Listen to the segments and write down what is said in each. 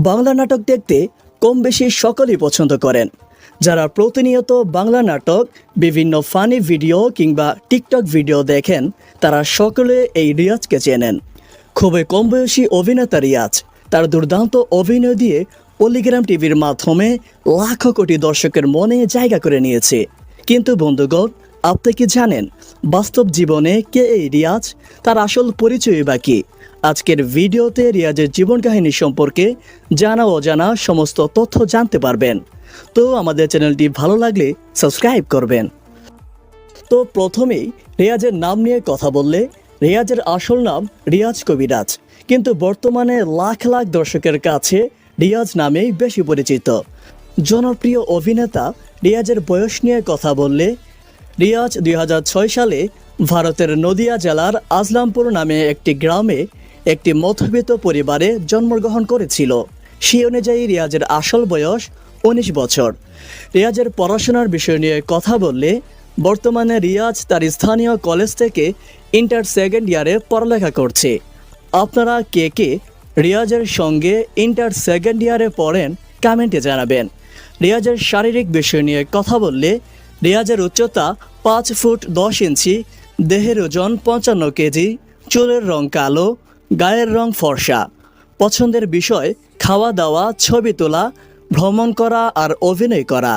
বাংলা নাটক দেখতে কম বেশি সকলেই পছন্দ করেন। যারা প্রতিনিয়ত বাংলা নাটক, বিভিন্ন ফানি ভিডিও কিংবা টিকটক ভিডিও দেখেন, তারা সকলে এই রিয়াজকে চেনেন। খুবই কম বয়সী অভিনেতা রিয়াজ তার দুর্দান্ত অভিনয় দিয়ে পল্লিগ্রাম টিভির মাধ্যমে লাখো কোটি দর্শকের মনে জায়গা করে নিয়েছে। কিন্তু বন্ধুগণ, আপনি কি জানেন বাস্তব জীবনে কে এই রিয়াজ? তার আসল পরিচয় বা কি? আজকের ভিডিওতে রিয়াজের জীবন কাহিনী সম্পর্কে জানা অজানা সমস্ত তথ্য জানতে পারবেন। তো আমাদের চ্যানেলটি ভালো লাগলে সাবস্ক্রাইব করবেন। তো প্রথমেই রিয়াজের নাম নিয়ে কথা বললে, রিয়াজের আসল নাম রিয়াজ কবিরাজ, কিন্তু বর্তমানে লাখ লাখ দর্শকের কাছে রিয়াজ নামেই বেশি পরিচিত। জনপ্রিয় অভিনেতা রিয়াজের বয়স নিয়ে কথা বললে, রিয়াজ 2006 সালে ভারতের নদিয়া জেলার আজলামপুর নামে একটি গ্রামে একটি মধ্যবিত্ত পরিবারে জন্মগ্রহণ করেছিল। সেই অনুযায়ী রিয়াজের আসল বয়স 19 বছর। রিয়াজের পড়াশোনার বিষয় নিয়ে কথা বললে, বর্তমানে রিয়াজ তার স্থানীয় কলেজ থেকে ইন্টার সেকেন্ড ইয়ারে পড়ালেখা করছে। আপনারা কে কে রিয়াজের সঙ্গে ইন্টার সেকেন্ড ইয়ারে পড়েন কমেন্টে জানাবেন। রিয়াজের শারীরিক বিষয় নিয়ে কথা বললে, রিয়াজের উচ্চতা 5 ফুট 10 ইঞ্চি, দেহের ওজন 55 কেজি, চুলের রং কালো, গায়ের রং ফর্সা। পছন্দের বিষয় খাওয়া দাওয়া, ছবি তোলা, ভ্রমণ করা আর অভিনয় করা।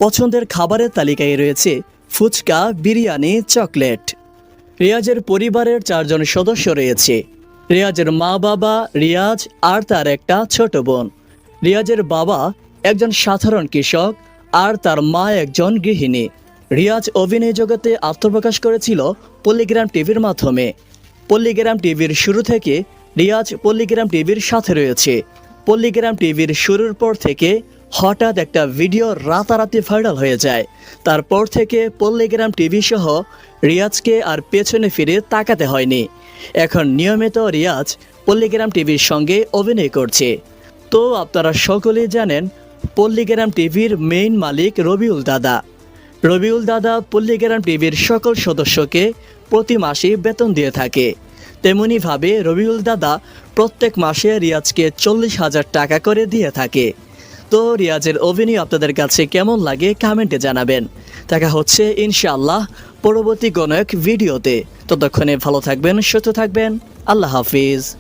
পছন্দের খাবারের তালিকায় রয়েছে ফুচকা, বিরিয়ানি, চকলেট। রিয়াজের পরিবারের 4 জন সদস্য রয়েছে। রিয়াজের মা বাবা, রিয়াজ আর তার একটা ছোট বোন। রিয়াজের বাবা একজন সাধারণ কৃষক আর তার মা একজন গৃহিণী। রিয়াজ অভিনয় জগতে আত্মপ্রকাশ করেছিল পল্লিগ্রাম টিভির মাধ্যমে। পল্লিগ্রাম টিভির শুরু থেকে রিয়াজ পল্লিগ্রাম টিভির সাথে রয়েছে। পল্লিগ্রাম টিভির শুরুর পর থেকে হঠাৎ একটা ভিডিও রাতারাতি ভাইরাল হয়ে যায়। তারপর থেকে পল্লিগ্রাম টিভি সহ রিয়াজকে আর পেছনে ফিরে তাকাতে হয়নি। এখন নিয়মিত রিয়াজ পল্লিগ্রাম টিভির সঙ্গে অভিনয় করছে। তো আপনারা সকলেই জানেন পল্লিগ্রাম টিভির মেইন মালিক রবিউল দাদা। রবিউল দাদা পল্লিগ্রাম টিভির সকল সদস্যকে প্রতি মাসে বেতন দিয়ে থাকে। তেমনিভাবে রবিউল দাদা প্রত্যেক মাসে রিয়াজকে 40,000 টাকা করে দিয়ে থাকে। তো রিয়াজের অভিনয় আপনাদের কাছে কেমন লাগে কমেন্টে জানাবেন। দেখা হচ্ছে ইনশাআল্লাহ পরবর্তী কোনো এক ভিডিওতে। ততক্ষণে ভালো থাকবেন, সুস্থ থাকবেন। আল্লাহ হাফিজ।